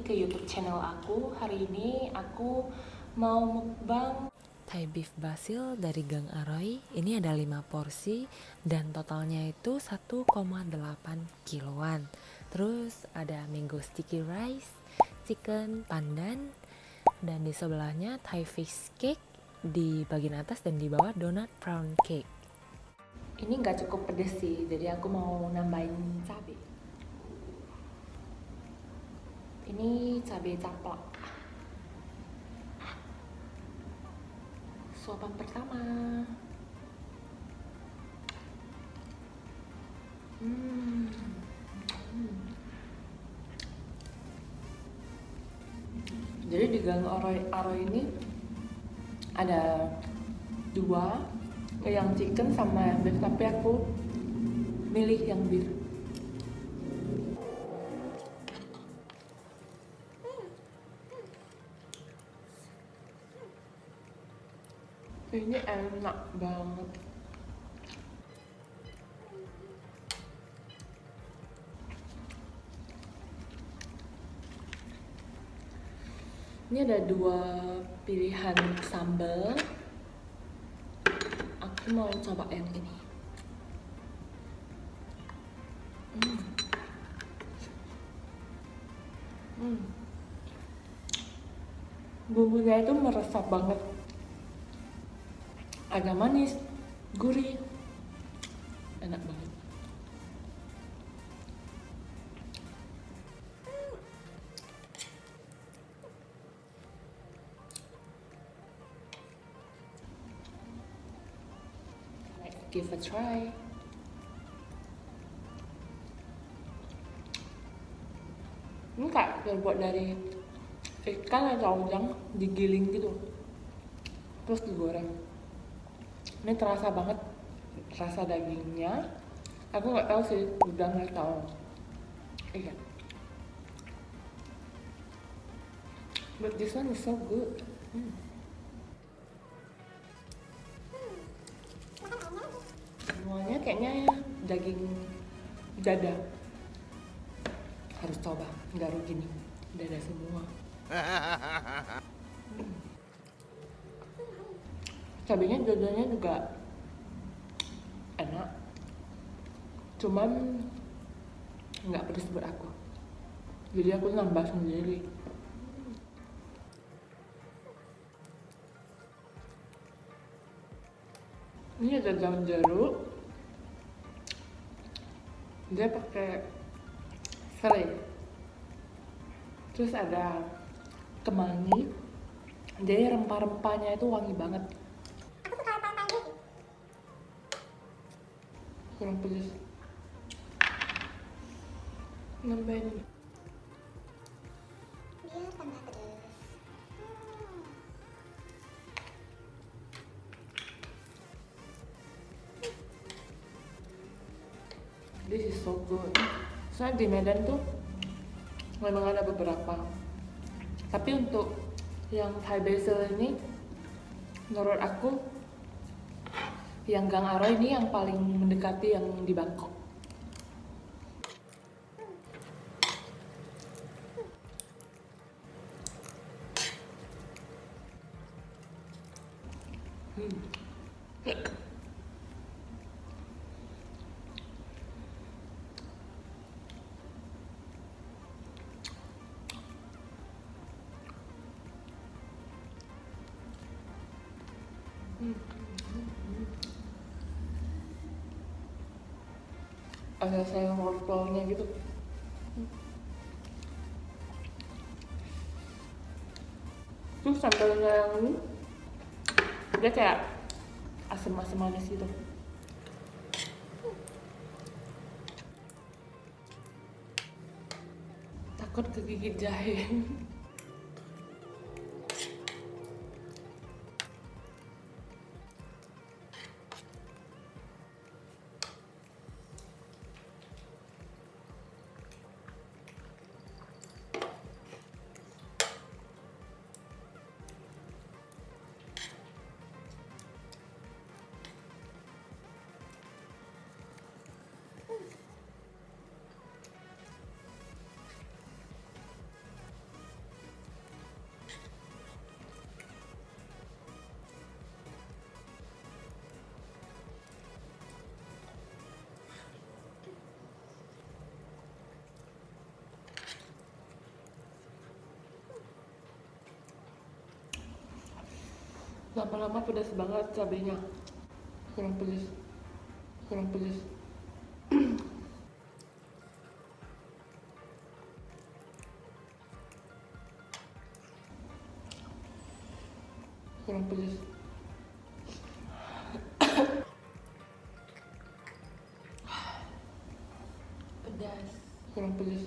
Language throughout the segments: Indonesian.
ke YouTube channel aku. Hari ini aku mau mukbang Thai beef basil dari Gang Aroy. Ini ada 5 porsi dan totalnya itu 1,8 kiloan. Terus ada mango sticky rice, chicken pandan, dan di sebelahnya Thai fish cake di bagian atas, dan di bawah donut prawn cake. Ini nggak cukup pedes sih, jadi aku mau nambahin cabai. Ini cabai caplak. Suapan pertama. Jadi di Gang Aroy ini ada 2, yang chicken sama yang beef, tapi aku milih yang beef. Ini enak banget. Ini ada 2 pilihan sambal. Aku mau coba yang ini. Bumbunya itu meresap banget. Agak manis, gurih, enak banget. Let's give a try. Ini kayak terbuat dari ikan atau udang digiling gitu, terus digoreng. Ini terasa banget rasa dagingnya. Aku nggak tahu sih udang atau ikan. But this one is so good. Semuanya kayaknya daging dada. Harus coba, nggak rugi nih, dada semua. Cabenya dadanya juga enak, cuman nggak pedes buat aku, jadi aku nambah sendiri. Ini ada daun jeruk, dia pakai serai, terus ada kemangi, jadi rempah-rempahnya itu wangi banget. Kurang pedas, nambahin ini. Biar tambah pedas. This is so good. Soalnya di Medan tuh memang ada beberapa, tapi untuk yang Thai basil ini menurut aku yang Gang Aroy ini yang paling mendekati yang di Bangkok. Ada sayur wortelnya gitu. Terus sambalnya yang ini dia kayak asam-asam manis gitu. Takut kegigit jahe. Lama-lama pedas banget cabenya. Kurang pedas. Kurang pedas. Kurang pedas. Pedas. Kurang pedas.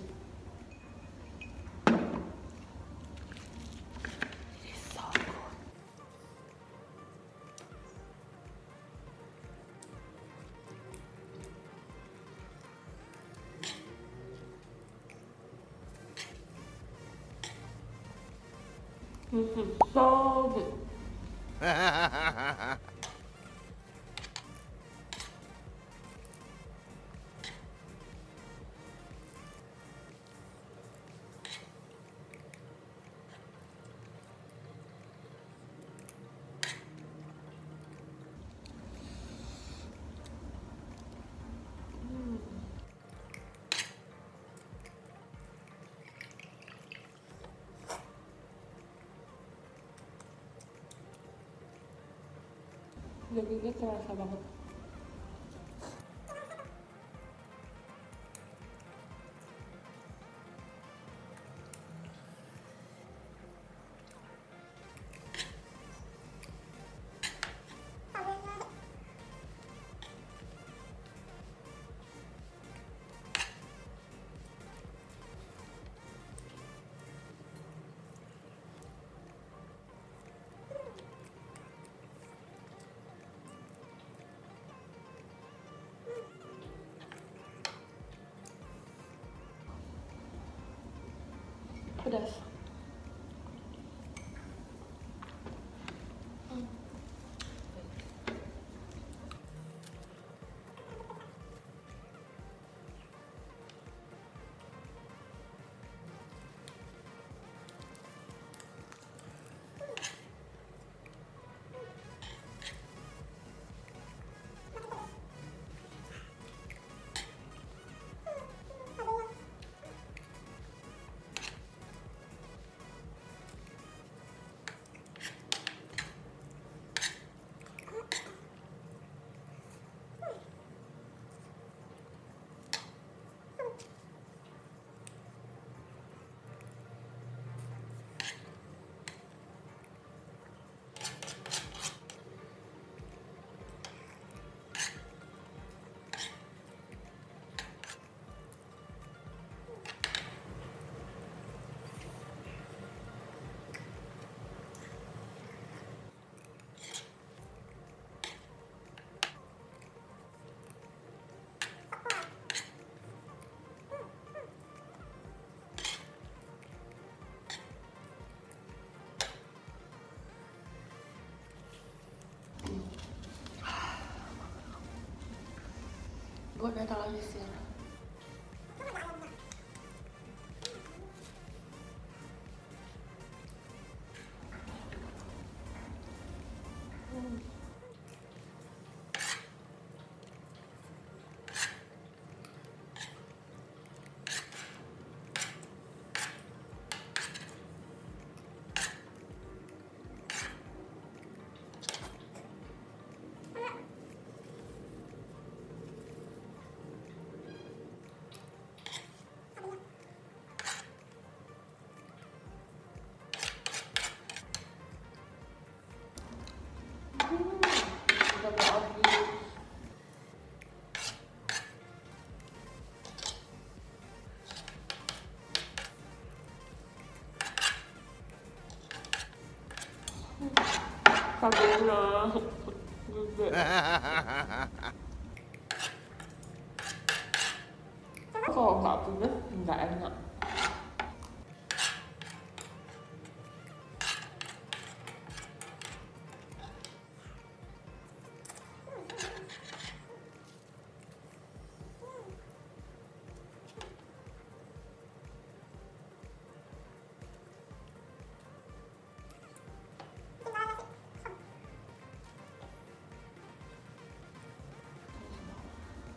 This is so good. Dagingnya terasa banget. Pedas. Gue udah lagi sih. Udah mau habis. Cabenya gede. Kalau nggak pedas nggak enak.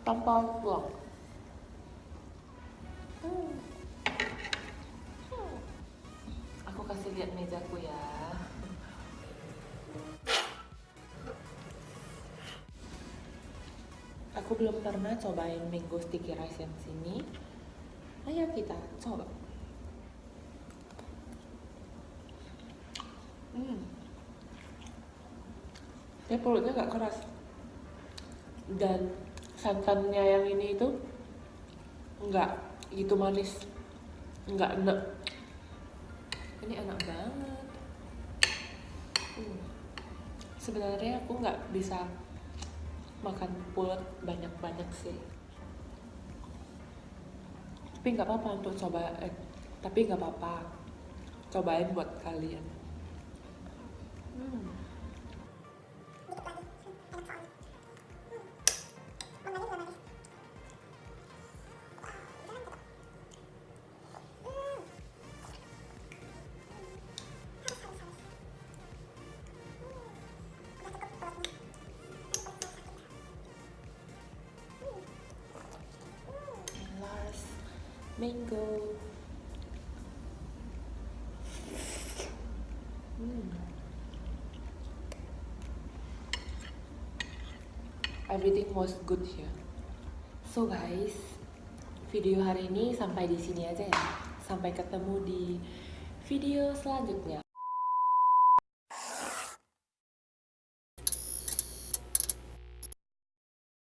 Tanpa vlog. Aku kasih lihat mejaku ya. Aku belum pernah cobain mango sticky rice yang sini. Ayo kita coba. Dia perutnya gak keras. Dan santannya yang ini itu nggak gitu manis, nggak enak. Ini enak banget. Sebenarnya aku nggak bisa makan pulut banyak-banyak sih, tapi nggak apa-apa untuk coba. Tapi nggak apa-apa, cobain buat kalian. Last mango. Everything was good here. So guys, video hari ini sampai di sini aja ya. Sampai ketemu di video selanjutnya.